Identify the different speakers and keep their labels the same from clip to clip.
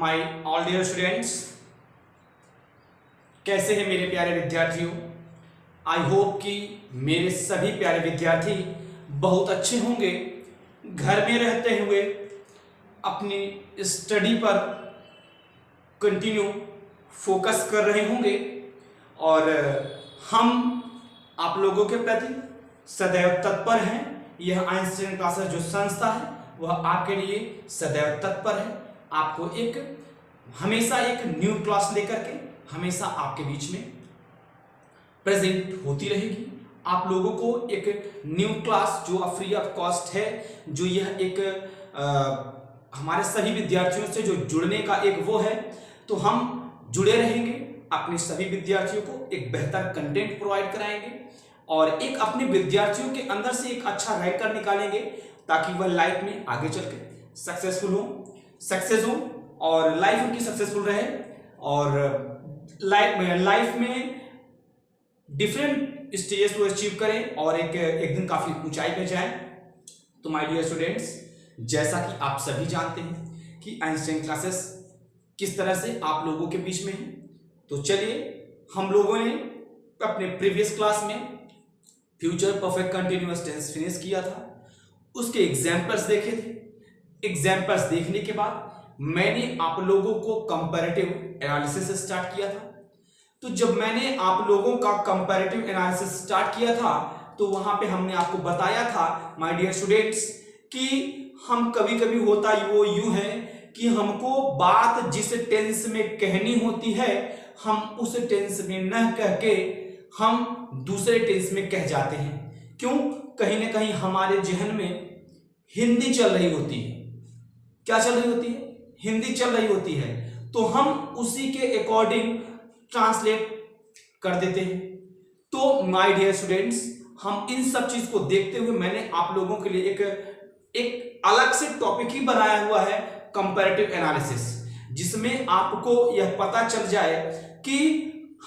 Speaker 1: My all dear students, कैसे हैं मेरे प्यारे विद्यार्थियों। आई होप कि मेरे सभी प्यारे विद्यार्थी बहुत अच्छे होंगे। घर में रहते हुए अपनी स्टडी पर कंटिन्यू फोकस कर रहे होंगे और हम आप लोगों के प्रति सदैव तत्पर हैं। यह आइंस्टाइन क्लासेस जो संस्था है वह आपके लिए सदैव तत्पर है। आपको हमेशा एक न्यू क्लास लेकर के हमेशा आपके बीच में प्रेजेंट होती रहेगी। आप लोगों को एक न्यू क्लास जो फ्री ऑफ कॉस्ट है, जो यह एक हमारे सभी विद्यार्थियों से जो जुड़ने का एक वो है, तो हम जुड़े रहेंगे। अपने सभी विद्यार्थियों को एक बेहतर कंटेंट प्रोवाइड कराएंगे और एक अपने विद्यार्थियों के अंदर से एक अच्छा राइटर निकालेंगे ताकि वह लाइफ में आगे चल के सक्सेस हो और लाइफ उनकी सक्सेसफुल रहे और लाइफ में डिफरेंट स्टेजेस को अचीव करें और एक दिन काफी ऊंचाई पे जाएं। तो माय डियर स्टूडेंट्स, जैसा कि आप सभी जानते हैं कि आइंस्टाइन क्लासेस किस तरह से आप लोगों के बीच में है, तो चलिए हम लोगों ने अपने प्रीवियस क्लास में future perfect continuous tense finish किया था। उसके एग्जाम्पल्स देखे थे। एग्जाम्पल्स देखने के बाद मैंने आप लोगों को कंपैरेटिव एनालिसिस स्टार्ट किया था। तो जब मैंने आप लोगों का कंपैरेटिव एनालिसिस स्टार्ट किया था तो वहां पे हमने आपको बताया था माय डियर स्टूडेंट्स कि हम कभी कभी होता वो यूं है कि हमको बात जिस टेंस में कहनी होती है हम उस टेंस में न कह के हम दूसरे टेंस में कह जाते हैं। क्यों? कहीं ना कहीं हमारे जहन में हिंदी चल रही होती है। क्या चल रही होती है? हिंदी चल रही होती है, तो हम उसी के अकॉर्डिंग ट्रांसलेट कर देते हैं। तो माय डियर स्टूडेंट्स, हम इन सब चीज को देखते हुए मैंने आप लोगों के लिए एक अलग से टॉपिक ही बनाया हुआ है, कंपैरेटिव एनालिसिस, जिसमें आपको यह पता चल जाए कि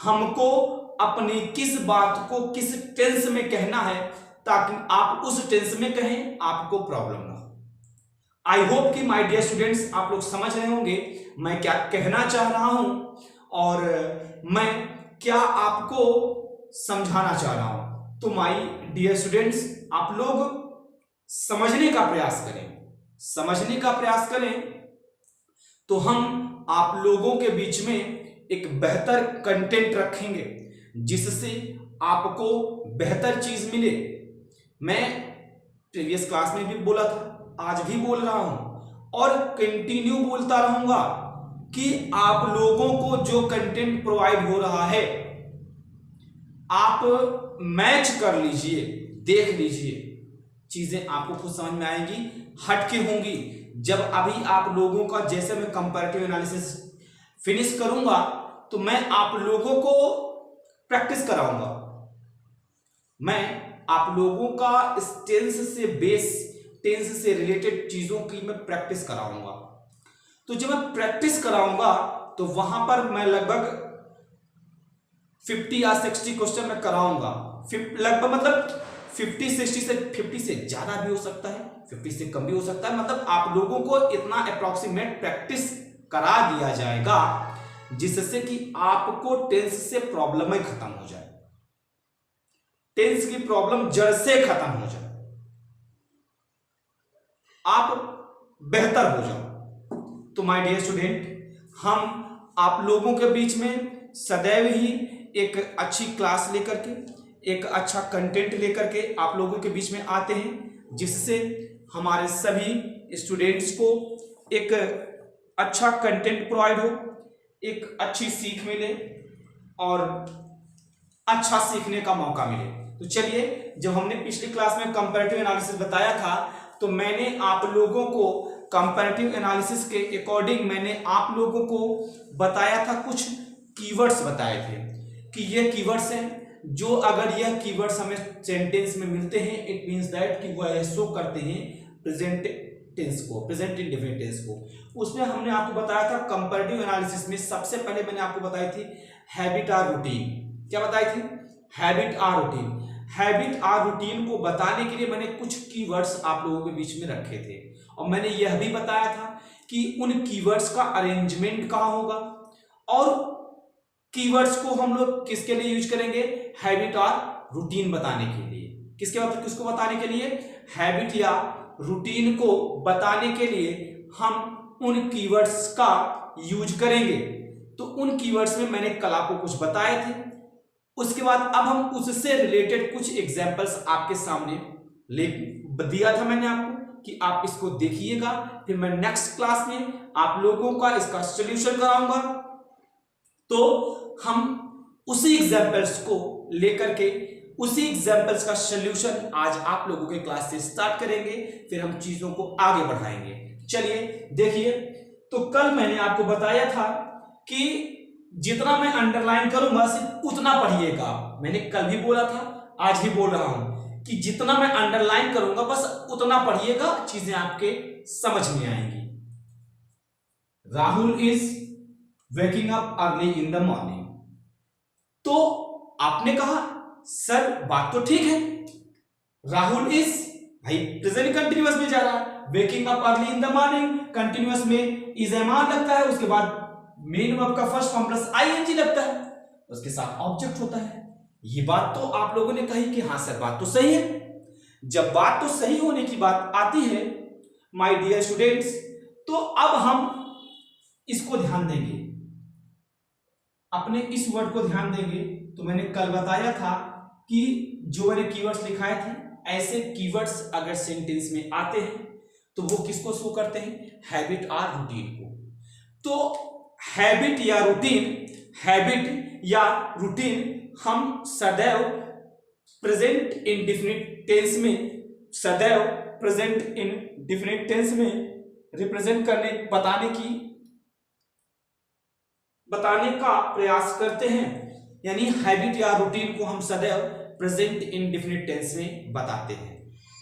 Speaker 1: हमको अपनी किस बात को किस टेंस में कहना है ताकि आप उस टेंस में कहें, आपको प्रॉब्लम ना हो। आई होप कि माय डियर स्टूडेंट्स आप लोग समझ रहे होंगे मैं क्या कहना चाह रहा हूं और मैं क्या आपको समझाना चाह रहा हूं। तो माय डियर स्टूडेंट्स, आप लोग समझने का प्रयास करें तो हम आप लोगों के बीच में एक बेहतर कंटेंट रखेंगे जिससे आपको बेहतर चीज मिले। मैं प्रीवियस क्लास में भी बोला था, आज भी बोल रहा हूं और कंटिन्यू बोलता रहूंगा कि आप लोगों को जो कंटेंट प्रोवाइड हो रहा है आप मैच कर लीजिए, देख लीजिए, चीजें आपको खुद समझ में आएंगी, हटके होंगी। जब अभी आप लोगों का जैसे मैं कंपैरेटिव एनालिसिस फिनिश करूंगा तो मैं आप लोगों को प्रैक्टिस कराऊंगा। मैं आप लोगों का टेंस से रिलेटेड चीजों की मैं प्रैक्टिस कराऊंगा। तो जब मैं प्रैक्टिस कराऊंगा तो वहां पर मैं लगभग 50 या 60 क्वेश्चन मैं कराऊंगा। लगभग मतलब 50 से ज्यादा भी हो सकता है, 50 से कम भी हो सकता है। मतलब आप लोगों को इतना अप्रोक्सीमेट प्रैक्टिस करा दिया जाएगा जिससे कि आपको टेंस से प्रॉब्लम ही खत्म हो जाए, टेंस की प्रॉब्लम जड़ से खत्म हो जाए, आप बेहतर हो जाओ। तो माय डियर स्टूडेंट, हम आप लोगों के बीच में सदैव ही एक अच्छी क्लास लेकर के, एक अच्छा कंटेंट लेकर के आप लोगों के बीच में आते हैं जिससे हमारे सभी स्टूडेंट्स को एक अच्छा कंटेंट प्रोवाइड हो, एक अच्छी सीख मिले और अच्छा सीखने का मौका मिले। तो चलिए, जब हमने पिछली क्लास में कंपैरेटिव एनालिसिस बताया था तो मैंने आप लोगों को कंपैरेटिव एनालिसिस के अकॉर्डिंग मैंने आप लोगों को बताया था, कुछ कीवर्ड्स बताए थे कि ये कीवर्ड्स हैं जो अगर यह कीवर्ड्स हमें सेंटेंस में मिलते हैं इट मींस दैट कि वह शो करते हैं प्रेजेंट टेंस को, प्रेजेंट इंडेफिनिट टेंस को। उसमें हमने आपको बताया था कंपैरेटिव एनालिसिस में सबसे पहले मैंने आपको बताई थी हैबिट और रूटीन। क्या बताई थी? हैबिट और रूटीन। हैबिट और रूटीन को बताने के लिए मैंने कुछ कीवर्ड्स आप लोगों के बीच में रखे थे और मैंने यह भी बताया था कि उन कीवर्ड्स का अरेंजमेंट कहाँ होगा, और कीवर्ड्स को हम लोग किसके लिए यूज करेंगे, हैबिट और रूटीन बताने के लिए। किसको बताने के लिए, हैबिट या रूटीन को बताने के लिए हम उन कीवर्ड्स का यूज करेंगे। तो उन कीवर्ड्स में मैंने कल आपको कुछ बताए थे। उसके बाद अब हम उससे रिलेटेड कुछ एग्जांपल्स आपके सामने ले दिया था मैंने आपको कि आप इसको देखिएगा, फिर मैं नेक्स्ट क्लास में आप लोगों का इसका सॉल्यूशन कराऊंगा। तो हम उसी एग्जांपल्स को लेकर के उसी एग्जांपल्स का सॉल्यूशन आज आप लोगों के क्लास से स्टार्ट करेंगे, फिर हम चीजों को आगे बढ़ाएंगे। चलिए देखिए, तो कल मैंने आपको बताया था कि जितना मैं अंडरलाइन करूंगा सिर्फ उतना पढ़िएगा। मैंने कल भी बोला था, आज भी बोल रहा हूं कि जितना मैं अंडरलाइन करूंगा बस उतना पढ़िएगा, चीजें आपके समझ में आएंगी। Rahul is waking up early in the morning. तो आपने कहा सर बात तो ठीक है, राहुल इज, भाई प्रेजेंट कंटिन्यूअस में जा रहा है, waking up early in the morning continuous में इज एमान लगता है, उसके बाद मेन वर्ब का फर्स्ट फॉर्म प्लस आईएनजी लगता है, उसके साथ ऑब्जेक्ट होता है। ये बात तो आप लोगों ने कही कि हाँ सर बात तो सही है। जब बात तो सही होने की बात आती है माय डियर स्टूडेंट्स, तो अब हम इसको ध्यान देंगे, अपने इस वर्ड को ध्यान देंगे। तो मैंने कल बताया था कि जो मैंने कीवर्ड्स लिखाए थे, ऐसे कीवर्ड्स अगर सेंटेंस में आते हैं तो वो किसको शो करते हैं, हैबिट और रूटीन को। तो हैबिट या रूटीन हम सदैव प्रेजेंट इंडेफिनिट टेंस में रिप्रेजेंट करने बताने का प्रयास करते हैं। यानी हैबिट या रूटीन को हम सदैव प्रेजेंट इंडेफिनिट टेंस में बताते हैं।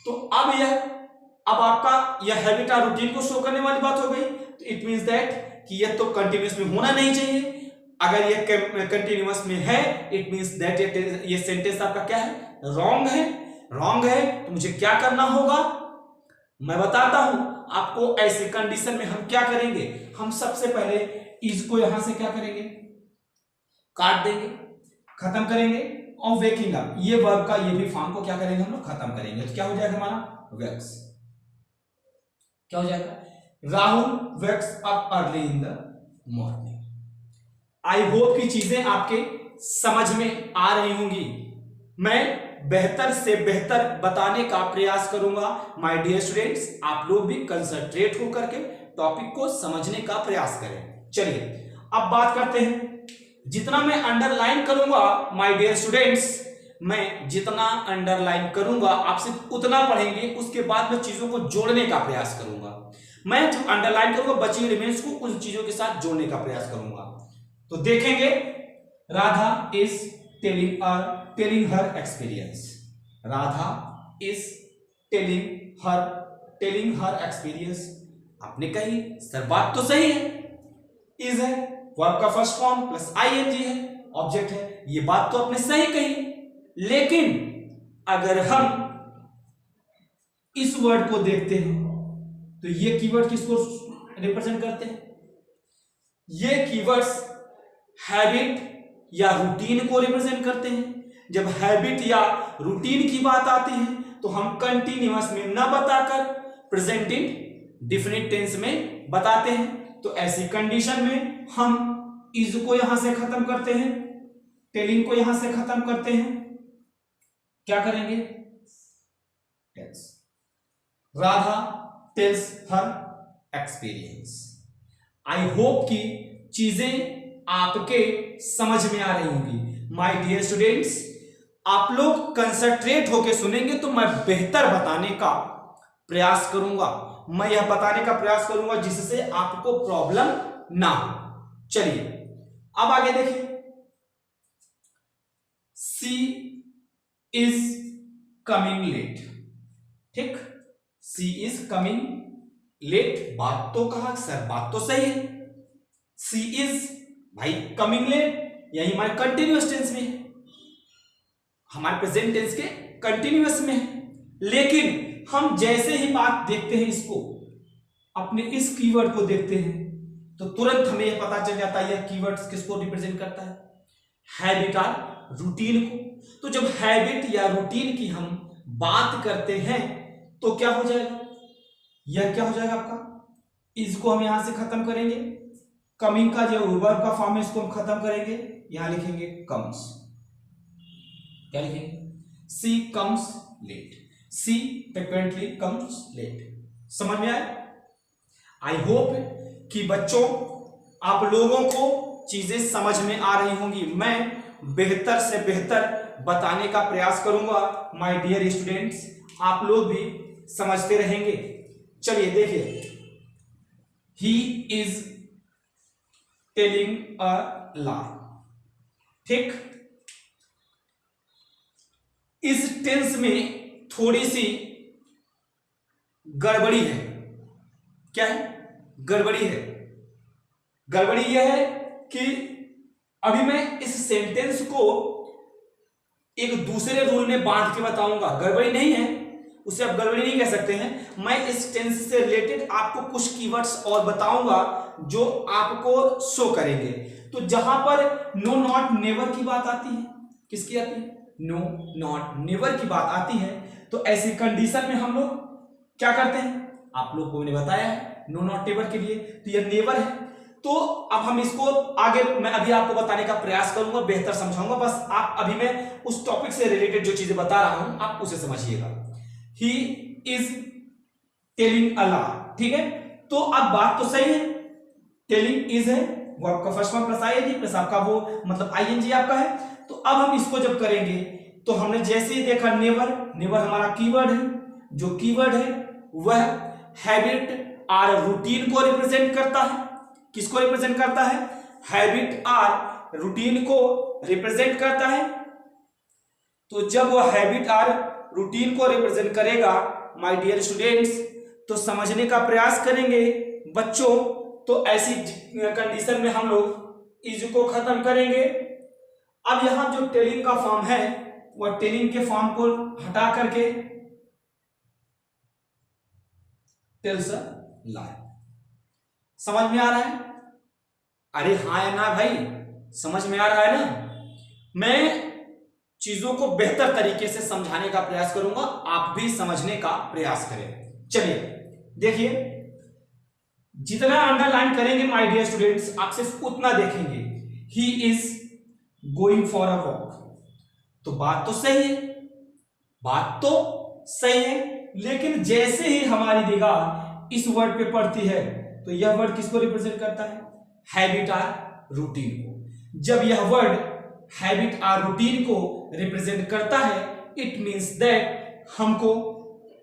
Speaker 1: तो अब आपका यह हैबिट और रूटीन को शो करने वाली बात हो गई। तो इट मींस दैट कि यह तो कंटिन्यूअस में होना नहीं चाहिए। अगर यह कंटिन्यूअस में है, इट मींस दैट ये सेंटेंस आपका क्या है, रॉन्ग है। तो मुझे क्या करना होगा, मैं बताता हूं आपको। ऐसे कंडीशन में हम क्या करेंगे, हम सबसे पहले इज को यहां से क्या करेंगे, काट देंगे, खत्म करेंगे, और वेकिंग अप ये वर्ब का ये भी फॉर्म को क्या करेंगे, हम लोग खत्म करेंगे। तो क्या हो जाएगा हमारा, वेक्स। क्या हो जाएगा, Rahul wakes up early in the morning. I hope की चीजें आपके समझ में आ रही होंगी। मैं बेहतर से बेहतर बताने का प्रयास करूंगा। माय डियर स्टूडेंट्स, आप लोग भी कंसंट्रेट होकर के टॉपिक को समझने का प्रयास करें। चलिए अब बात करते हैं। जितना मैं अंडरलाइन करूंगा माय डियर स्टूडेंट्स, मैं जितना अंडरलाइन करूंगा आप सिर्फ उतना पढ़ेंगे, उसके बाद मैं चीजों को जोड़ने का प्रयास करूंगा। मैं जो अंडरलाइन करूंगा बची रिमेंस को उन चीजों के साथ जोड़ने का प्रयास करूंगा। तो देखेंगे, Radha is telling her experience. Radha is telling her experience. आपने कही सर बात तो सही है, इज है, वर्ब का फर्स्ट फॉर्म प्लस आईएनजी है, ऑब्जेक्ट है, ये बात तो आपने सही कही। लेकिन अगर हम इस वर्ड को देखते हैं तो ये कीवर्ड किसको रिप्रेजेंट करते हैं, ये कीवर्ड्स हैबिट या रूटीन को रिप्रेजेंट करते हैं। जब हैबिट या रूटीन की बात आती है तो हम कंटिन्यूअस में न बताकर प्रेजेंट इंडेफिनिट टेंस में बताते हैं। तो ऐसी कंडीशन में हम इज को यहां से खत्म करते हैं, टेलिंग को यहां से खत्म करते हैं, क्या करेंगे, tells. Radha tells her experience. I hope कि चीजें आपके समझ में आ रही होंगी। माय डियर स्टूडेंट्स, आप लोग कंसंट्रेट होकर सुनेंगे तो मैं बेहतर बताने का प्रयास करूंगा। मैं यह बताने का प्रयास करूंगा जिससे आपको प्रॉब्लम ना हो। चलिए अब आगे देखिए, सी इज कमिंग लेट। ठीक, सी इज कमिंग लेट, बात तो कहा सर बात तो सही है। सी इज, भाई कमिंग लेट यही हमारे कंटिन्यूअस टेंस में है, हमारे प्रेजेंट टेंस के कंटिन्यूअस में है। लेकिन हम जैसे ही बात देखते हैं इसको, अपने इस कीवर्ड को देखते हैं तो तुरंत हमें यह पता चल जाता है यह कीवर्ड्स किसको रिप्रेजेंट करता है, हैबिट और रूटीन को। तो जब हैबिट या रूटीन की हम बात करते हैं तो क्या हो जाएगा, यह क्या हो जाएगा आपका, इसको हम यहां से खत्म करेंगे, कमिंग का जो वर्ब का फॉर्म है इसको हम खत्म करेंगे, यहां लिखेंगे कम्स, क्या लिखेंगे, सी कम्स लेट, सी फ्रिक्वेंटली कम्स लेट। समझ में आया? आई होप कि बच्चों आप लोगों को चीजें समझ में आ रही होंगी। मैं बेहतर से बेहतर बताने का प्रयास करूंगा माय डियर स्टूडेंट्स, आप लोग भी समझते रहेंगे। चलिए देखिए, ही इज टेलिंग अ लाई, ठीक। इस टेंस में थोड़ी सी गड़बड़ी है। क्या है? गड़बड़ी है। गड़बड़ी यह है कि अभी मैं इस सेंटेंस को एक दूसरे रूल में बांध के बताऊंगा। गड़बड़ी नहीं है, उसे आप गड़बड़ी नहीं कह सकते हैं। मैं इस टेंस से रिलेटेड आपको कुछ कीवर्ड्स और बताऊंगा जो आपको शो करेंगे। तो जहां पर नो नॉट नेवर की बात आती है, किसकी आती है, नो नॉट नेवर की बात आती है, तो ऐसी कंडीशन में हम लोग क्या करते हैं, आप लोग को मैंने बताया है नो नॉट नेवर के लिए, तो यह नेवर है। तो अब हम इसको आगे मैं अभी आपको बताने का प्रयास करूंगा, बेहतर समझाऊंगा। बस आप अभी मैं उस टॉपिक से रिलेटेड जो चीजें बता रहा हूं आप उसे समझिएगा। ही इज टेलिंग अ लाई, ठीक है। तो अब बात तो सही है, टेलिंग इज है, वो आपका first form plus ING plus आपका वो मतलब आईएनजी आपका है। तो अब हम इसको जब करेंगे तो हमने जैसे ही देखा नेवर, नेवर हमारा कीवर्ड है, जो कीवर्ड है वह हैबिट और रूटीन को रिप्रेजेंट करता है। किसको रिप्रेजेंट करता है, हैबिट और रूटीन को रिप्रेजेंट करता है। तो जब वह हैबिट और रूटीन को रिप्रेजेंट करेगा माय डियर स्टूडेंट्स, तो समझने का प्रयास करेंगे बच्चों। तो ऐसी कंडीशन में हम लोग इज को खत्म करेंगे। अब यहां जो टेलिंग का फॉर्म है वह टेलिंग के फॉर्म को हटा करके टेल्स अ लाई। समझ में आ रहा है? अरे हाँ या ना भाई, समझ में आ रहा है ना? मैं चीजों को बेहतर तरीके से समझाने का प्रयास करूंगा, आप भी समझने का प्रयास करें। चलिए देखिए, जितना अंडरलाइन करेंगे माय डियर स्टूडेंट्स आप सिर्फ उतना देखेंगे। He is going for a walk, तो बात तो सही है, बात तो सही है, लेकिन जैसे ही हमारी निगाह इस वर्ड पे पड़ती है तो यह वर्ड किसको रिप्रेजेंट करता है, हैबिट और रूटीन को। जब यह वर्ड हैबिट और रूटीन को रिप्रेजेंट करता है, इट मींस दैट हमको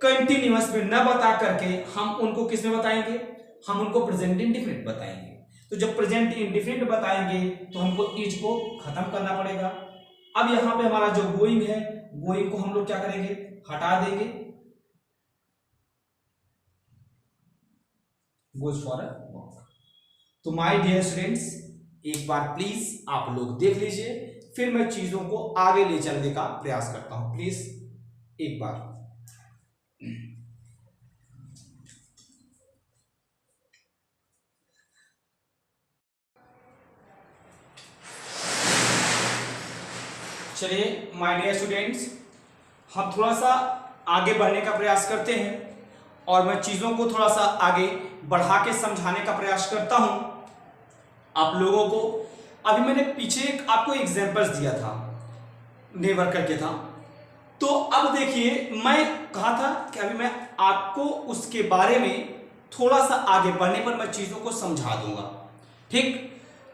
Speaker 1: कंटिन्यूअस में न बता करके हम उनको किस में बताएंगे, हम उनको प्रेजेंट इंडिफिनिट बताएंगे। तो जब प्रेजेंट इंडिफिनिट बताएंगे तो हमको इज को खत्म करना पड़ेगा। अब यहां पे हमारा जो गोइंग है, गोइंग को हम लोग क्या करेंगे, हटा देंगे, गोज फॉर अ वॉक। तो माय डियर स्टूडेंट्स एक बार प्लीज आप लोग देख लीजिए, फिर मैं चीजों को आगे ले चलने का प्रयास करता हूं। प्लीज एक बार चलिए माय डियर स्टूडेंट्स, हम थोड़ा सा आगे बढ़ने का प्रयास करते हैं और मैं चीज़ों को थोड़ा सा आगे बढ़ा के समझाने का प्रयास करता हूं आप लोगों को। अभी मैंने पीछे आपको एग्जांपल्स दिया था, नेवर करके था। तो अब देखिए, मैं कहा था कि अभी मैं आपको उसके बारे में थोड़ा सा आगे बढ़ने पर मैं चीज़ों को समझा दूंगा, ठीक।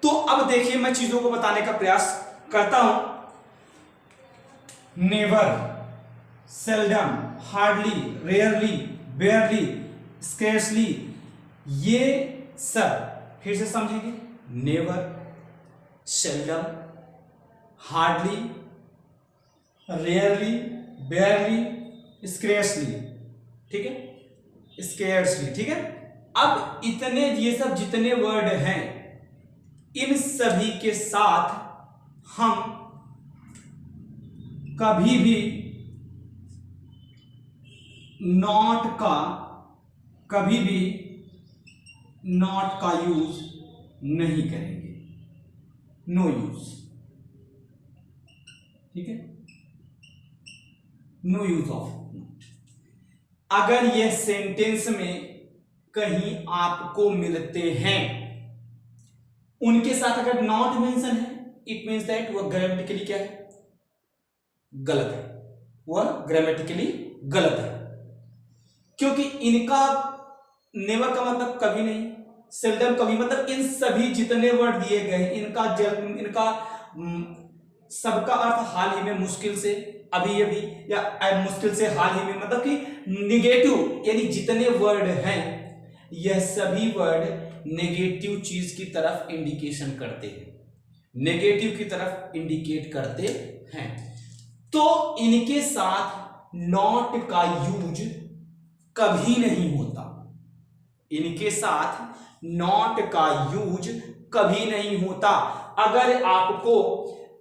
Speaker 1: तो अब देखिए, मैं चीज़ों को बताने का प्रयास करता हूं। Never, seldom, hardly, rarely, बेयरली, scarcely, ये सब फिर से समझेंगे। Never, seldom, hardly, rarely, बेयरली, scarcely, ठीक है, स्केर्सली, ठीक है। अब इतने ये सब जितने वर्ड हैं, इन सभी के साथ हम कभी भी नॉट का कभी भी नॉट का यूज नहीं करेंगे, नो यूज, ठीक है, नो यूज ऑफ नॉट। अगर यह सेंटेंस में कहीं आपको मिलते हैं, उनके साथ अगर नॉट मेंशन है, इट मींस दैट वह ग्रामेटिकली क्या है, गलत है, वह ग्रामेटिकली गलत है। क्योंकि इनका नेवर का मतलब कभी नहीं, सेल्डम कभी, मतलब इन सभी जितने वर्ड दिए गए इनका सबका अर्थ हाल ही में, मुश्किल से, अभी अभी, या मुश्किल से हाल ही में, मतलब कि निगेटिव, यानी जितने वर्ड हैं यह सभी वर्ड नेगेटिव चीज की तरफ इंडिकेशन करते हैं, नेगेटिव की तरफ इंडिकेट करते हैं। तो इनके साथ नॉट का यूज कभी नहीं होता, इनके साथ नॉट का यूज कभी नहीं होता। अगर आपको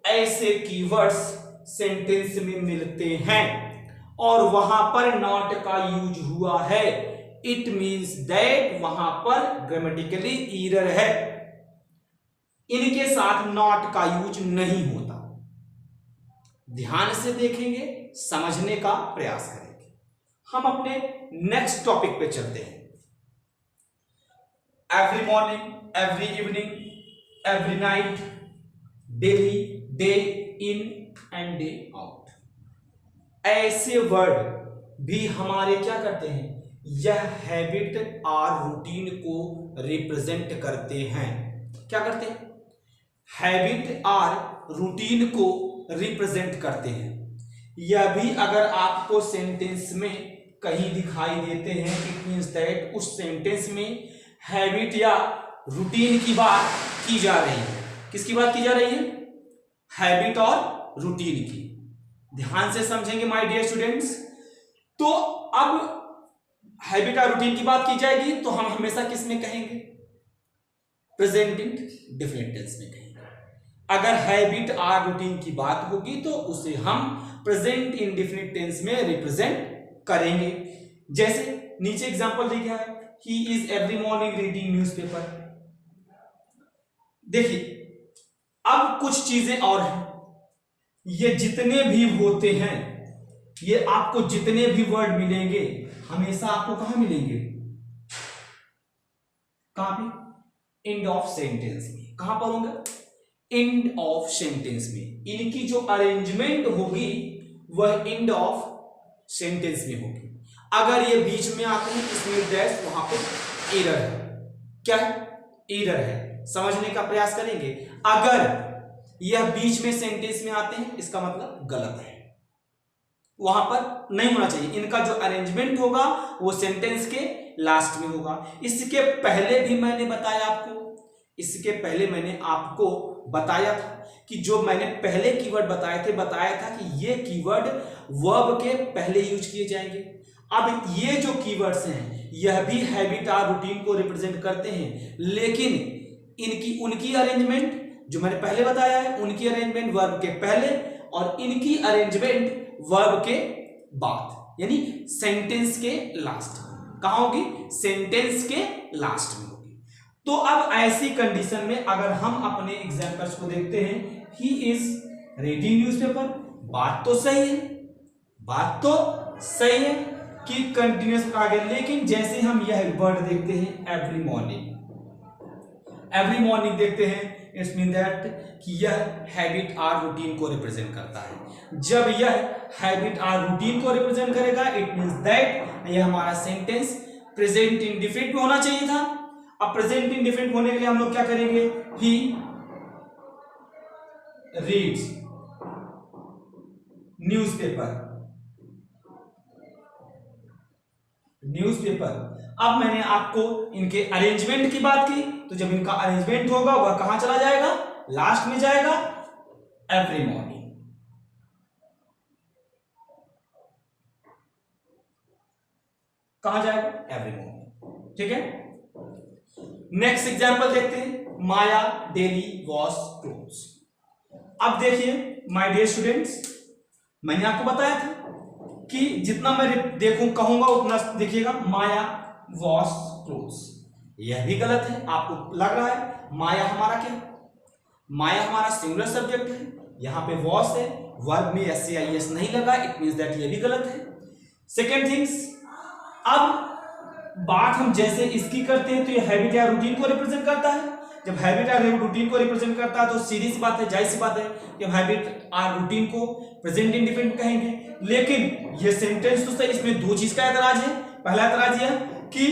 Speaker 1: ऐसे कीवर्ड्स सेंटेंस में मिलते हैं और वहां पर नॉट का यूज हुआ है, इट मींस दैट वहां पर ग्रामेटिकली एरर है, इनके साथ नॉट का यूज नहीं होता। ध्यान से देखेंगे, समझने का प्रयास करेंगे। हम अपने नेक्स्ट टॉपिक पे चलते हैं। Every morning, every evening, every night, daily, day in and day out, ऐसे वर्ड भी हमारे क्या करते हैं, यह हैबिट और रूटीन को रिप्रेजेंट करते हैं। क्या करते हैं, हैबिट और रूटीन को रिप्रेजेंट करते हैं। यह भी अगर आपको सेंटेंस में कहीं दिखाई देते हैं, इट मींस दैट उस सेंटेंस में हैबिट या रूटीन की बात की जा रही है। किसकी बात की जा रही है, हैबिट और रूटीन की। ध्यान से समझेंगे माय डियर स्टूडेंट्स। तो अब हैबिट और रूटीन की बात की जाएगी तो हम हमेशा किस में कहेंगे, प्रेजेंट इंडेफिनिट टेंस में कहेंगे। अगर हैबिट और रूटीन की बात होगी तो उसे हम प्रेजेंट इंडेफिनिट टेंस में रिप्रेजेंट करेंगे। जैसे नीचे एग्जांपल दिया गया है, he is every morning reading newspaper. देखिए अब कुछ चीजें और हैं, ये जितने भी होते हैं, ये आपको जितने भी वर्ड मिलेंगे हमेशा आपको कहां मिलेंगे, कहां पे, एंड ऑफ सेंटेंस में। कहां पर होंगे, एंड ऑफ सेंटेंस में। इनकी जो अरेंजमेंट होगी वह एंड ऑफ सेंटेंस में होगी। अगर ये बीच में आते हैं इसमें दैट वहां पर एरर है। क्या है, एरर है। समझने का प्रयास करेंगे। अगर यह बीच में सेंटेंस में आते हैं इसका मतलब गलत है, वहां पर नहीं होना चाहिए। इनका जो अरेंजमेंट होगा वो सेंटेंस के लास्ट में होगा। इसके पहले भी मैंने बताया आपको, इसके पहले मैंने आपको बताया था कि जो मैंने पहले कीवर्ड बताया था कि ये कीवर्ड वर्ब के पहले यूज किए जाएंगे। अब ये जो कीवर्ड्स हैं यह भी हैबिट और रूटीन को रिप्रेजेंट करते हैं, लेकिन उनकी अरेंजमेंट जो मैंने पहले बताया है, उनकी अरेंजमेंट वर्ब के पहले और इनकी अरेंजमेंट वर्ब के बाद, यानी सेंटेंस के लास्ट। कहां होगी, सेंटेंस के लास्ट में होगी। तो अब ऐसी कंडीशन में अगर हम अपने एग्जांपल्स को देखते हैं, ही इज रीडिंग न्यूज़पेपर, बात तो सही है, बात तो सही है कि कंटिन्यूअस आगे, लेकिन जैसे हम यह वर्ड देखते हैं एवरी मॉर्निंग, एवरी मॉर्निंग देखते हैं, इट्स मीन दैट कि यह हैबिट और रूटीन को रिप्रेजेंट करता है। जब यह हैबिट और रूटीन को रिप्रेजेंट करेगा इट मींस दैट यह हमारा सेंटेंस प्रेजेंट इंडेफिनिट में होना चाहिए था। अब प्रेजेंट इंडेफिनिट होने के लिए हम लोग क्या करेंगे, ही रीड्स न्यूज़पेपर, न्यूज़पेपर। अब मैंने आपको इनके अरेंजमेंट की बात की, तो जब इनका अरेंजमेंट होगा वह कहां चला जाएगा, लास्ट में जाएगा, एवरी मॉर्निंग। कहां जाएगा, एवरी मॉर्निंग। ठीक है, नेक्स्ट एग्जांपल देखते हैं, माया डेली वॉश क्लोथ्स। अब देखिए माय डियर स्टूडेंट्स, मैंने आपको बताया था कि जितना मैं देखूं कहूंगा उतना देखिएगा, माया वॉश क्लोथ्स, यह भी गलत है। आपको लग रहा है माया हमारा क्या, माया हमारा सिंगुलर सब्जेक्ट है, यहाँ पे वॉस है, वर्ब में SAIS नहीं लगा, इट मींस दैट ये भी गलत है। सेकेंड थिंग्स, अब बात हम जैसे इसकी करते हैं तो ये हैबिट या रूटीन को रिप्रेजेंट करता है। जब हैबिट या रूटीन को रिप्रेजेंट करता है तो सीधी सी बात है, जाहिर सी बात है कि हम हैबिट और रूटीन को प्रेजेंट इंडिफिनिट कहेंगे। लेकिन ये सेंटेंस तो सही, इसमें दो चीज का एतराज है। पहला एतराज यह कि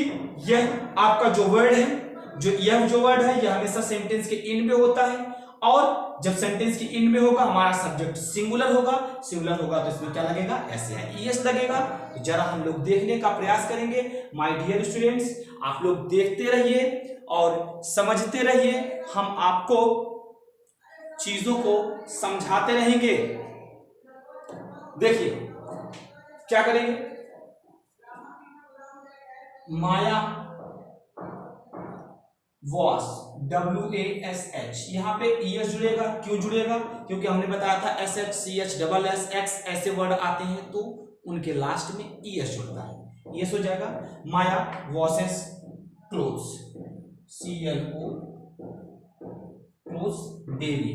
Speaker 1: यह आपका जो वर्ड है, जो वर्ड है यह हमेशा सेंटेंस के एंड में होता है, और जब सेंटेंस के एंड में होगा हमारा सब्जेक्ट सिंगुलर होगा तो इसमें क्या लगेगा, SAIS लगेगा। तो जरा हम लोग देखने का प्रयास करेंगे। माय डियर स्टूडेंट्स, आप लोग देखते रहिए और समझते रहिए, हम आपको चीजों को समझाते रहेंगे। देखिए क्या करेंगे, माया वॉस WASH, यहाँ पे ES जुड़ेगा। क्यों जुड़ेगा, क्योंकि हमने बताया था SHCHSS ऐसे वर्ड आते हैं तो उनके लास्ट में ES जुड़ता है। ES हो जाएगा Maya washes clothes, CLO clothes daily.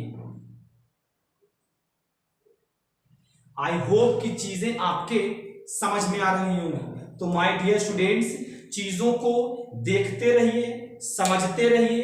Speaker 1: I hope कि चीजें आपके समझ में आ रही होंगी। तो माय डियर स्टूडेंट्स, चीजों को देखते रहिए, समझते रहिए,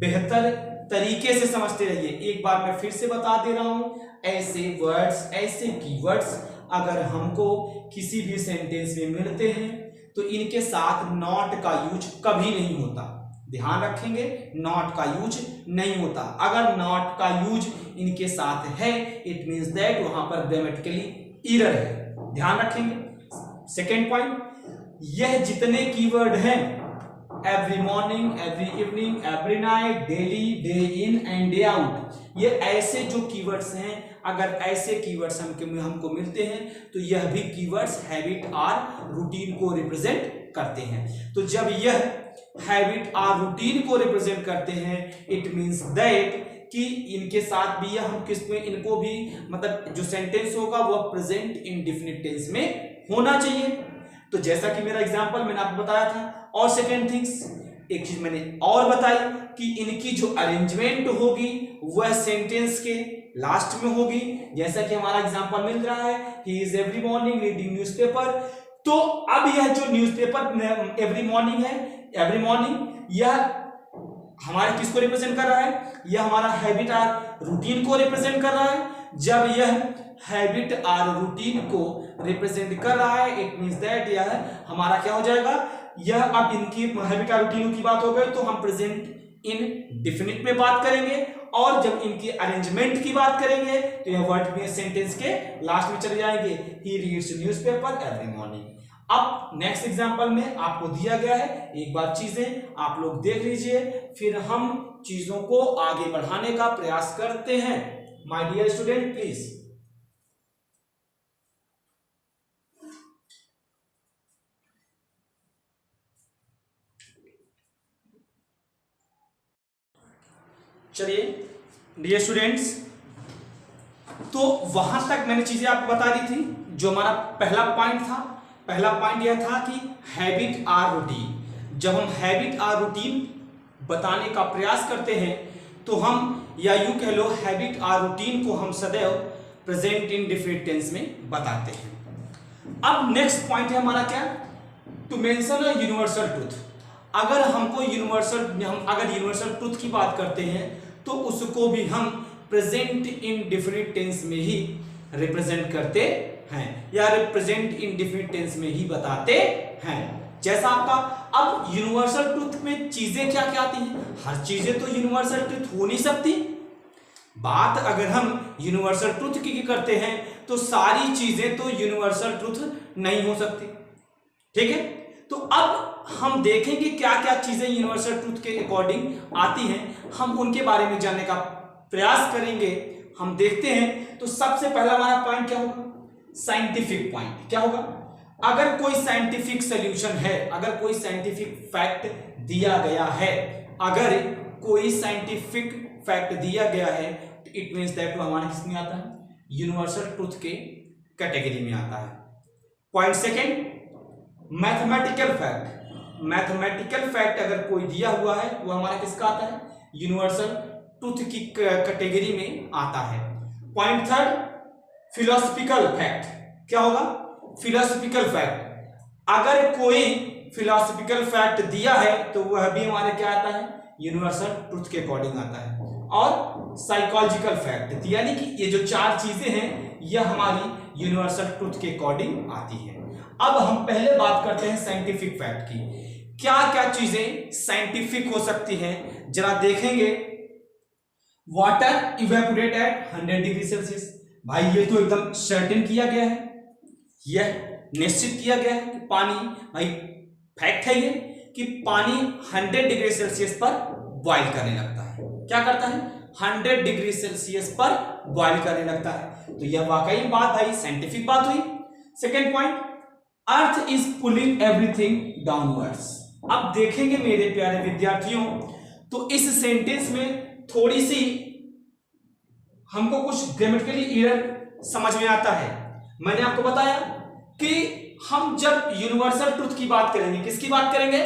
Speaker 1: बेहतर तरीके से समझते रहिए। एक बार मैं फिर से बता दे रहा हूं, ऐसे वर्ड्स, ऐसे कीवर्ड्स अगर हमको किसी भी सेंटेंस में मिलते हैं तो इनके साथ नॉट का यूज कभी नहीं होता। ध्यान रखेंगे, नॉट का यूज नहीं होता। अगर नॉट का यूज इनके साथ है इट मींस दैट वहां पर ग्रामेटिकली एरर है। ध्यान रखेंगे। सेकेंड पॉइंट, यह जितने कीवर्ड हैं, every morning, every evening, every night, daily, day in and day out, ये ऐसे जो कीवर्ड्स हैं, अगर ऐसे कीवर्ड्स हमको मिलते हैं तो यह भी कीवर्ड्स हैबिट और रूटीन को रिप्रेजेंट करते हैं। तो जब यह हैबिट और रूटीन को रिप्रेजेंट करते हैं इट मींस दैट कि इनके साथ भी हम किसमें, इनको भी मतलब जो सेंटेंस होगा वह प्रेजेंट इंडेफिनिट टेंस में होना चाहिए। तो जैसा कि मेरा एग्जांपल मैंने आपको बताया था। और सेकेंड थिंग्स, एक चीज मैंने और बताई कि इनकी जो अरेंजमेंट होगी वह सेंटेंस के लास्ट में होगी। जैसा कि हमारा एग्जांपल मिल रहा है, he is every morning reading newspaper. तो अब यह जो न्यूज़पेपर एवरी मॉर्निंग है, एवरी मॉर्निंग यह हमारे किसको रिप्रेजेंट कर रहा है, यह हमारा हैबिट और रूटीन को रिप्रेजेंट कर रहा है। जब यह हैबिट और रूटीन को रिप्रेजेंट कर रहा है इट मींस दैट यह हमारा क्या हो जाएगा, यह अब इनकी हैबिट और रूटीन की बात हो गई तो हम प्रेजेंट इन डिफिनिट में बात करेंगे, और जब इनकी अरेंजमेंट की बात करेंगे तो यह वर्ड में सेंटेंस के लास्ट में चले जाएंगे, he reads newspaper every morning. अब नेक्स्ट एग्जांपल में आपको दिया गया है, एक बार चीजें आप लोग देख लीजिए, फिर हम चीजों को आगे बढ़ाने का प्रयास करते हैं। माय डियर स्टूडेंट प्लीज, चलिए डियर स्टूडेंट्स, तो वहां तक मैंने चीजें आपको बता दी थी। जो हमारा पहला पॉइंट था, पहला पॉइंट यह था कि हैबिट और रूटीन, जब हम हैबिट और रूटीन बताने का प्रयास करते हैं तो हम, या यूं कह लो, हैबिट और रूटीन को हम सदैव प्रेजेंट इंडेफिनिट टेंस में बताते हैं। अब नेक्स्ट पॉइंट है हमारा क्या, to mention a universal truth. अगर हमको अगर यूनिवर्सल ट्रूथ की बात करते हैं तो उसको भी हम प्रेजेंट इंडेफिनिट टेंस में ही रिप्रेजेंट करते हैं, या प्रेजेंट इंडेफिनिट टेंस में ही बताते हैं। जैसा आपका, अब यूनिवर्सल ट्रूथ में चीजें क्या क्या आती हैं, हर चीजें तो यूनिवर्सल ट्रूथ हो नहीं सकती। बात अगर हम यूनिवर्सल ट्रूथ की करते हैं तो सारी चीजें तो यूनिवर्सल ट्रूथ नहीं हो सकती, ठीक है। तो अब हम देखेंगे क्या क्या चीजें यूनिवर्सल ट्रूथ के अकॉर्डिंग आती हैं, हम उनके बारे में जानने का प्रयास करेंगे। हम देखते हैं, तो सबसे पहला हमारा पॉइंट क्या होगा, साइंटिफिक पॉइंट क्या होगा। अगर कोई साइंटिफिक सॉल्यूशन है, अगर कोई साइंटिफिक फैक्ट दिया गया है, अगर कोई साइंटिफिक फैक्ट दिया गया है तो इट मींस दैट वो हमारे किस में आता है, यूनिवर्सल ट्रूथ के कैटेगरी में आता है। Point second, mathematical fact. Mathematical fact अगर कोई दिया हुआ है वो हमारा किसका आता है, यूनिवर्सल ट्रूथ की कैटेगरी में आता है। Point third, philosophical fact. क्या होगा, फिलोसफिकल फैक्ट। अगर कोई फिलोसफिकल फैक्ट दिया है तो वह भी हमारे क्या आता है, यूनिवर्सल ट्रूथ के अकॉर्डिंग आता है। और साइकोलॉजिकल फैक्ट, यानी कि ये जो चार चीजें हैं यह हमारी यूनिवर्सल ट्रूथ के अकॉर्डिंग आती है। अब हम पहले बात करते हैं साइंटिफिक फैक्ट की। क्या क्या चीजें साइंटिफिक हो सकती हैं, जरा देखेंगे। Water evaporate at 100 degree Celsius. भाई ये तो एकदम सर्टेन किया गया है, यह निश्चित किया गया है कि पानी, भाई फैक्ट है ये कि पानी 100 डिग्री सेल्सियस पर बॉइल करने लगता है। क्या करता है, 100 डिग्री सेल्सियस पर बॉइल करने लगता है। तो यह वाकई बात भाई साइंटिफिक बात हुई। Second point, earth is pulling everything downwards. अब देखेंगे मेरे प्यारे विद्यार्थियों, तो इस सेंटेंस में थोड़ी सी हमको कुछ ग्रामेटिकली एरर समझ में आता है। मैंने आपको बताया कि हम जब यूनिवर्सल ट्रूथ की बात करेंगे, किसकी बात करेंगे,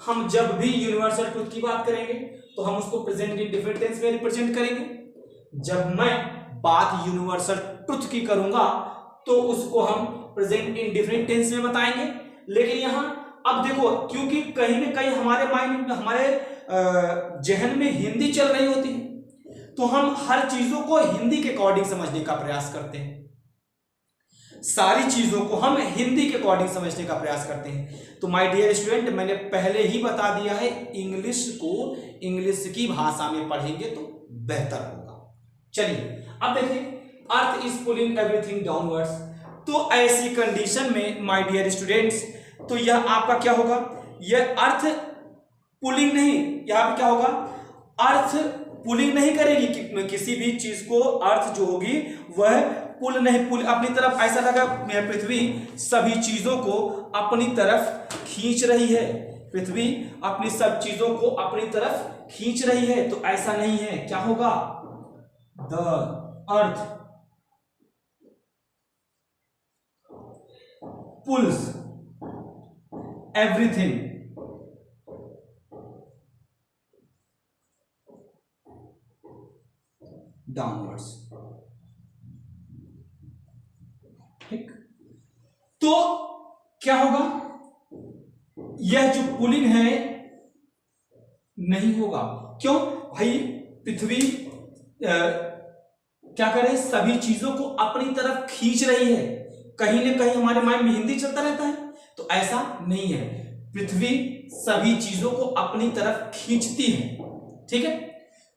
Speaker 1: हम जब भी यूनिवर्सल ट्रूथ की बात करेंगे तो हम उसको प्रेजेंट इंडेफिनिट टेंस में रिप्रेजेंट करेंगे। जब मैं बात यूनिवर्सल ट्रूथ की करूंगा तो उसको हम प्रेजेंट इंडेफिनिट टेंस में बताएंगे। लेकिन यहां अब देखो, क्योंकि कहीं ना कहीं हमारे माइंड में, हमारे जहन में हिंदी चल रही होती है, तो हम हर चीजों को हिंदी के अकॉर्डिंग समझने का प्रयास करते हैं। सारी चीजों को हम हिंदी के अकॉर्डिंग समझने का प्रयास करते हैं। तो माय डियर स्टूडेंट, मैंने पहले ही बता दिया है, इंग्लिश को इंग्लिश की भाषा में पढ़ेंगे तो बेहतर होगा। चलिए अब देखिए, earth is pulling everything downwards. तो ऐसी कंडीशन में माय डियर स्टूडेंट्स, तो यह आपका क्या होगा, यह अर्थ पुलिंग नहीं, यहां पे क्या होगा, अर्थ पुलिंग नहीं करेगी कि किसी भी चीज को, अर्थ जो होगी वह पुल नहीं, पुल अपनी तरफ, ऐसा लगा पृथ्वी सभी चीजों को अपनी तरफ खींच रही है, पृथ्वी अपनी सब चीजों को अपनी तरफ खींच रही है, तो ऐसा नहीं है। क्या होगा, the earth pulls everything downwards. ठीक, तो क्या होगा, यह जो पुलिंग है नहीं होगा। क्यों भाई, पृथ्वी क्या करे, सभी चीजों को अपनी तरफ खींच रही है। कहीं ना कहीं हमारे माइंड में हिंदी चलता रहता है, तो ऐसा नहीं है, पृथ्वी सभी चीजों को अपनी तरफ खींचती है। ठीक है,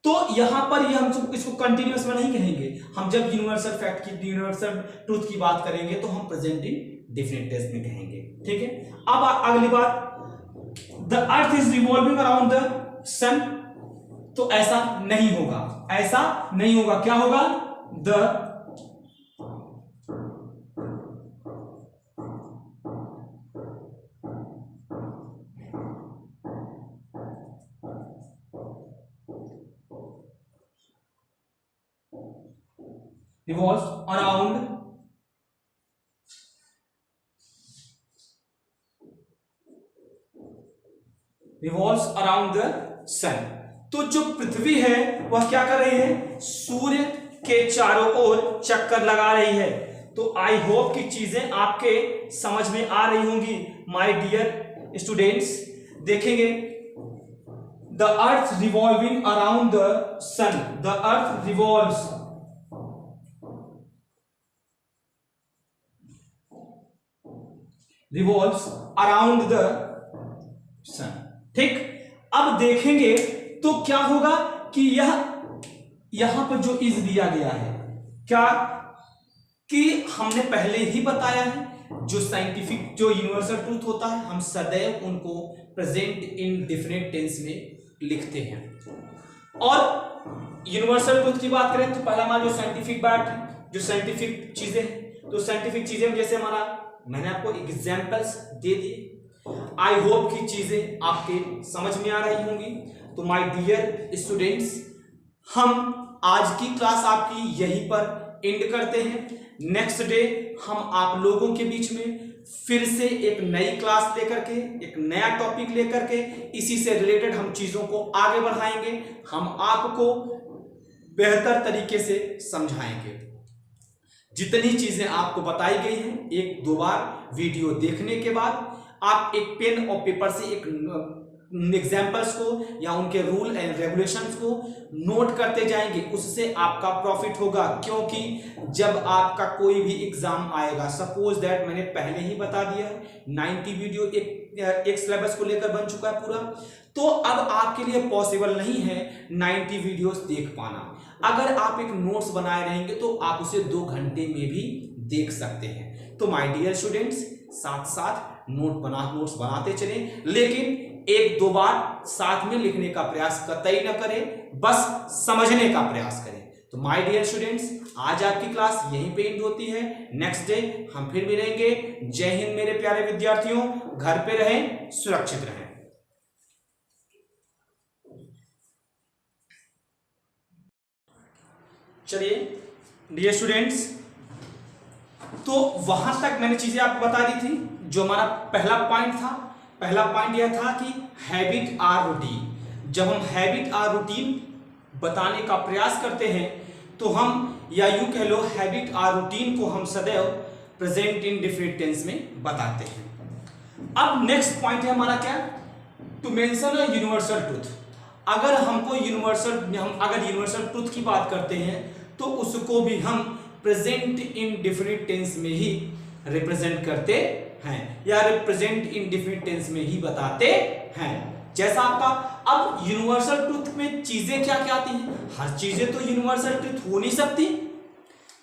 Speaker 1: तो यहां पर ये हम इसको कंटिन्यूअस में नहीं कहेंगे। हम जब यूनिवर्सल फैक्ट की, यूनिवर्सल ट्रूथ की बात करेंगे तो हम प्रेजेंट इंडेफिनिट टेंस में कहेंगे। ठीक है, अब अगली बात, the earth is revolving around the sun. तो ऐसा नहीं होगा, ऐसा नहीं होगा। क्या होगा, the revolves around the sun। तो जो पृथ्वी है वह क्या कर रही है, सूर्य के चारों ओर चक्कर लगा रही है। तो आई होप कि चीजें आपके समझ में आ रही होंगी माय डियर स्टूडेंट्स। देखेंगे, the earth revolving around the sun, the earth revolves around the sun. ठीक, अब देखेंगे तो क्या होगा कि यहां पर जो इज दिया गया है, क्या कि हमने पहले ही बताया है, जो साइंटिफिक, जो यूनिवर्सल ट्रूथ होता है, हम सदैव उनको प्रेजेंट इंडेफिनिट टेंस में लिखते हैं। और यूनिवर्सल ट्रूथ की बात करें तो पहला हमारा जो साइंटिफिक बात है, जो साइंटिफिक चीजें, तो साइंटिफिक चीजें जैसे हमारा, मैंने आपको एग्जांपल्स दे दिए। आई होप की चीजें आपके समझ में आ रही होंगी। तो माय डियर स्टूडेंट्स, हम आज की क्लास आपकी यहीं पर एंड करते हैं। नेक्स्ट डे हम आप लोगों के बीच में फिर से एक नई क्लास लेकर के, एक नया टॉपिक लेकर के, इसी से रिलेटेड हम चीजों को आगे बढ़ाएंगे, हम आपको बेहतर तरीके से समझाएंगे। जितनी चीजें आपको बताई गई हैं, एक दो बार वीडियो देखने के बाद आप एक पेन और पेपर से एक एग्जाम्पल्स को या उनके रूल एंड रेगुलेशंस को नोट करते जाएंगे, उससे आपका प्रॉफिट होगा। क्योंकि जब आपका कोई भी एग्जाम आएगा, सपोज दैट मैंने पहले ही बता दिया है 90 वीडियो एक सिलेबस को लेकर बन चुका है पूरा, तो अब आपके लिए पॉसिबल नहीं है 90 वीडियोस देख पाना। अगर आप एक नोट्स बनाए रहेंगे तो आप उसे 2 घंटे में भी देख सकते हैं। तो माय डियर स्टूडेंट्स, साथ साथ नोट्स बनाते चलें, लेकिन एक दो बार साथ में लिखने का प्रयास कतई न करें, बस समझने का प्रयास करें। तो माय डियर स्टूडेंट्स, आज आपकी क्लास यहीं पे एंड होती है। नेक्स्ट डे हम फिर मिलेंगे। जय हिंद मेरे प्यारे विद्यार्थियों, घर पे रहें, सुरक्षित रहें। चलिए डियर स्टूडेंट्स, तो वहां तक मैंने चीजें आपको बता दी थी। जो हमारा पहला पॉइंट था, पहला पॉइंट यह था कि हैबिट आर रूटीन। जब हम हैबिट आर रूटीन बताने का प्रयास करते हैं तो हम, या यूं कह लो, हैबिट आर रूटीन को हम सदैव प्रेजेंट इंडेफिनिट टेंस में बताते हैं। अब नेक्स्ट पॉइंट है हमारा क्या, to mention a universal truth. अगर हमको अगर यूनिवर्सल ट्रूथ की बात करते हैं तो उसको भी हम प्रेजेंट इंडेफिनिट टेंस में ही रिप्रेजेंट करते हैं या प्रेजेंट इंडेफिनिट टेंस में ही बताते हैं। जैसा आपका, अब यूनिवर्सल ट्रूथ में चीजें क्या क्या आती हैं? हर चीजें तो यूनिवर्सल ट्रूथ हो नहीं सकती।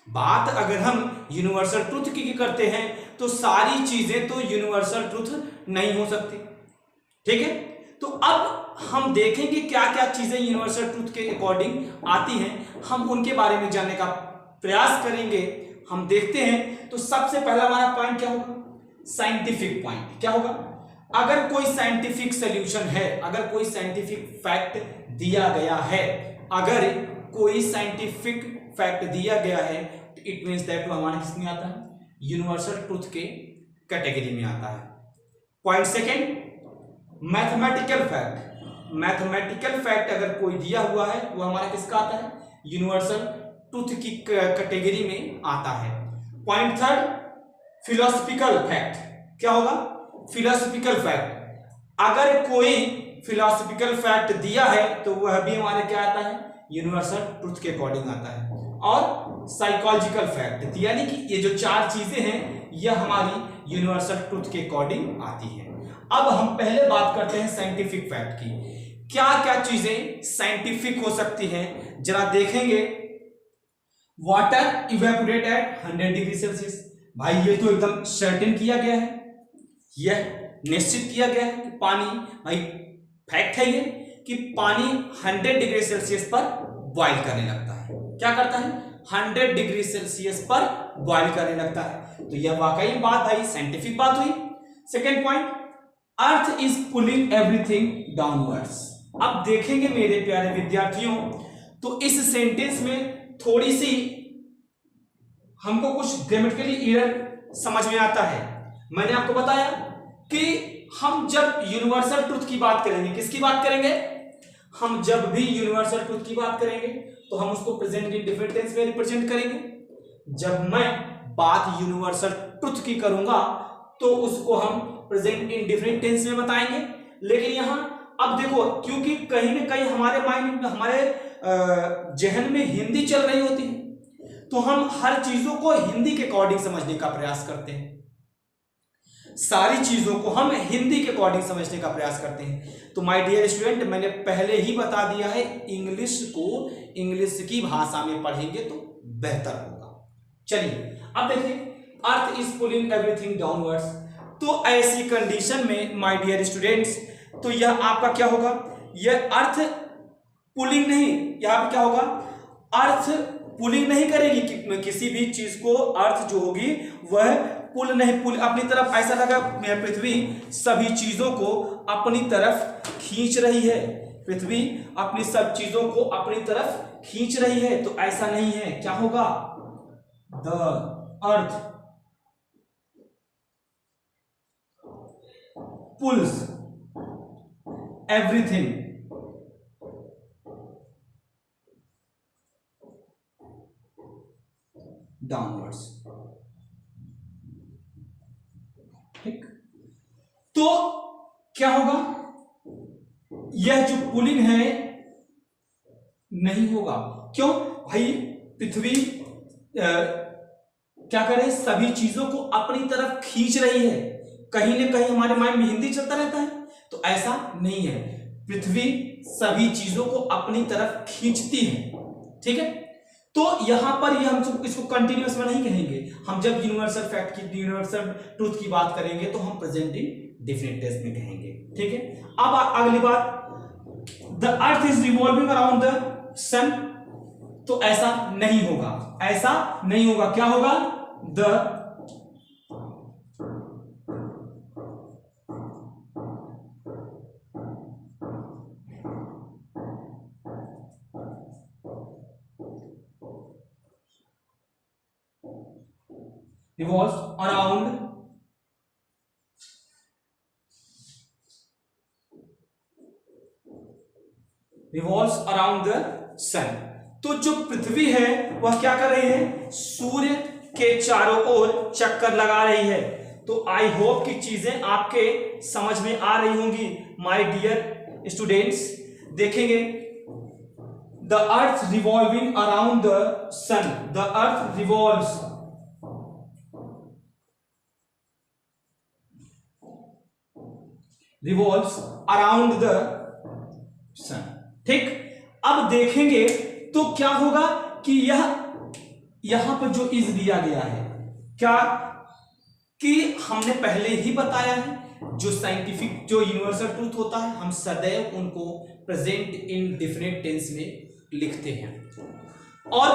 Speaker 1: बात अगर हम यूनिवर्सल ट्रूथ की करते हैं तो सारी चीजें तो यूनिवर्सल ट्रूथ नहीं हो सकती, ठीक है। तो अब हम देखेंगे क्या क्या चीजें यूनिवर्सल ट्रूथ के अकॉर्डिंग आती हैं, हम उनके बारे में जानने का प्रयास करेंगे। हम देखते हैं। तो सबसे पहला हमारा पॉइंट क्या होगा, साइंटिफिक पॉइंट क्या होगा। अगर कोई साइंटिफिक सॉल्यूशन है, अगर कोई साइंटिफिक फैक्ट दिया गया है, अगर कोई साइंटिफिक फैक्ट दिया गया है, तो इट मींस दैट वो हमारे किस में आता है, यूनिवर्सल ट्रूथ के कैटेगरी में आता है। Point second, mathematical fact. Mathematical fact अगर कोई दिया हुआ है वो हमारा किसका आता है, यूनिवर्सल ट्रूथ की कैटेगरी में आता है। पॉइंट थर्ड, फिलोसफिकल फैक्ट क्या होगा, फिलोसफिकल फैक्ट। अगर कोई फिलोसफिकल फैक्ट दिया है तो वह भी हमारे क्या आता है, यूनिवर्सल ट्रूथ के अकॉर्डिंग आता है। और साइकोलॉजिकल फैक्ट, यानी कि ये जो 4 चीजें हैं यह हमारी यूनिवर्सल ट्रूथ के अकॉर्डिंग आती है। अब हम पहले बात करते हैं साइंटिफिक फैक्ट की। क्या क्या चीजें साइंटिफिक हो सकती हैं, जरा देखेंगे। Water evaporate at 100 degree Celsius. भाई ये तो एकदम सर्टेन किया गया है, यह निश्चित किया गया है कि पानी, भाई फैक्ट है ये कि पानी 100 डिग्री सेल्सियस पर बॉइल करने लगता है। क्या करता है, 100 डिग्री सेल्सियस पर बॉइल करने लगता है। तो यह वाकई बात भाई साइंटिफिक बात हुई। Second point, earth is pulling everything downwards. अब देखेंगे मेरे प्यारे विद्यार्थियों, तो इस सेंटेंस में थोड़ी सी हमको कुछ ग्रामेटिकली एरर समझ में आता है। मैंने आपको बताया कि हम जब यूनिवर्सल ट्रूथ की बात करेंगे, किसकी बात करेंगे, हम जब भी यूनिवर्सल ट्रूथ की बात करेंगे तो हम उसको प्रेजेंट इंडेफिनिट टेंस में रिप्रेजेंट करेंगे। जब मैं बात यूनिवर्सल ट्रूथ की करूंगा तो उसको हम प्रेजेंट इंडेफिनिट टेंस में बताएंगे। लेकिन यहां अब देखो, क्योंकि कहीं ना कहीं हमारे माइंड में, हमारे जहन में हिंदी चल रही होती है, तो हम हर चीजों को हिंदी के अकॉर्डिंग समझने का प्रयास करते हैं। सारी चीजों को हम हिंदी के अकॉर्डिंग समझने का प्रयास करते हैं। तो माय डियर स्टूडेंट, मैंने पहले ही बता दिया है, इंग्लिश को इंग्लिश की भाषा में पढ़ेंगे तो बेहतर होगा। चलिए अब देखिए, earth is pulling everything downwards. तो ऐसी कंडीशन में माय डियर स्टूडेंट्स, तो यह आपका क्या होगा, यह अर्थ पुलिंग नहीं, यहां पे क्या होगा, अर्थ पुलिंग नहीं करेगी कि किसी भी चीज को, अर्थ जो होगी वह पुल नहीं, पुल अपनी तरफ, ऐसा लगा पृथ्वी सभी चीजों को अपनी तरफ खींच रही है, पृथ्वी अपनी सब चीजों को अपनी तरफ खींच रही है, तो ऐसा नहीं है। क्या होगा, the earth pulls everything downwards। ठीक, तो क्या होगा, यह जो पुलिंग है नहीं होगा। क्यों भाई, पृथ्वी क्या करे, सभी चीजों को अपनी तरफ खींच रही है। कहीं ना कहीं हमारे माइंड में हिंदी चलता रहता है, तो ऐसा नहीं है। पृथ्वी सभी चीजों को अपनी तरफ खींचती है। ठीक है, तो यहां पर ये हम इसको कंटिन्यूअस में नहीं कहेंगे। हम जब यूनिवर्सल फैक्ट की, यूनिवर्सल ट्रूथ की बात करेंगे तो हम प्रेजेंट इंडेफिनिट टेंस में कहेंगे। ठीक है, अब अगली बात, the earth is revolving around the sun. तो ऐसा नहीं होगा, ऐसा नहीं होगा। क्या होगा, the revolves around the sun। तो जो पृथ्वी है वह क्या कर रही है, सूर्य के चारों ओर चक्कर लगा रही है। तो आई होप कि चीजें आपके समझ में आ रही होंगी माय डियर स्टूडेंट्स। देखेंगे, the earth revolving around the sun, the earth revolves around the sun. ठीक, अब देखेंगे तो क्या होगा कि यहां पर जो इज दिया गया है, क्या कि हमने पहले ही बताया है, जो साइंटिफिक, जो यूनिवर्सल ट्रूथ होता है, हम सदैव उनको प्रेजेंट इंडेफिनिट टेंस में लिखते हैं। और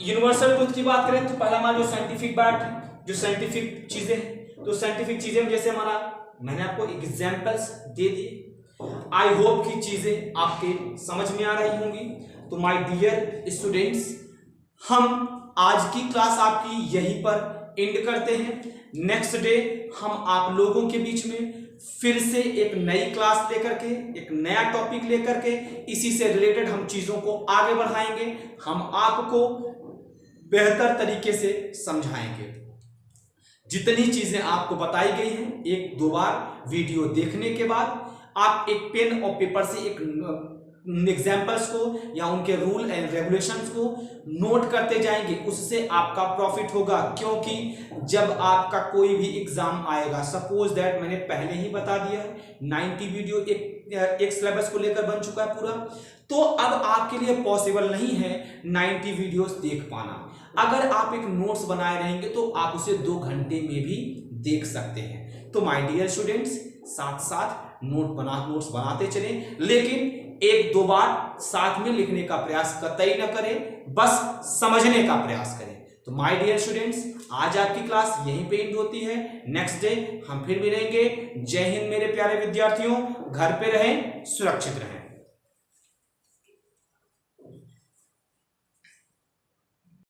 Speaker 1: यूनिवर्सल ट्रूथ की बात करें तो पहला हमारा जो साइंटिफिक बात है, जो साइंटिफिक चीजें हैं, तो साइंटिफिक चीजें में जैसे हमारा, मैंने आपको एग्जाम्पल्स दे दिए। आई होप की चीजें आपके समझ में आ रही होंगी। तो माय डियर स्टूडेंट्स, हम आज की क्लास आपकी यहीं पर एंड करते हैं। नेक्स्ट डे हम आप लोगों के बीच में फिर से एक नई क्लास लेकर के, एक नया टॉपिक लेकर के, इसी से रिलेटेड हम चीजों को आगे बढ़ाएंगे, हम आपको बेहतर तरीके से समझाएंगे। जितनी चीजें आपको बताई गई हैं, एक दो बार वीडियो देखने के बाद आप एक पेन और पेपर से एक एग्जाम्पल्स को या उनके रूल एंड रेगुलेशंस को नोट करते जाएंगे, उससे आपका प्रॉफिट होगा। क्योंकि जब आपका कोई भी एग्जाम आएगा, सपोज दैट मैंने पहले ही बता दिया है 90 वीडियो एक सिलेबस को लेकर बन चुका है पूरा, तो अब आपके लिए पॉसिबल नहीं है 90 वीडियोस देख पाना। अगर आप एक नोट्स बनाए रहेंगे तो आप उसे 2 घंटे में भी देख सकते हैं। तो माय डियर स्टूडेंट्स, साथ साथ नोट्स बनाते चलें, लेकिन 1-2 बार साथ में लिखने का प्रयास कतई न करें, बस समझने का प्रयास करें। तो माय डियर स्टूडेंट्स, आज आपकी क्लास यहीं पे एंड होती है। नेक्स्ट डे हम फिर मिलेंगे। जय हिंद मेरे प्यारे विद्यार्थियों, घर पे रहें, सुरक्षित रहें।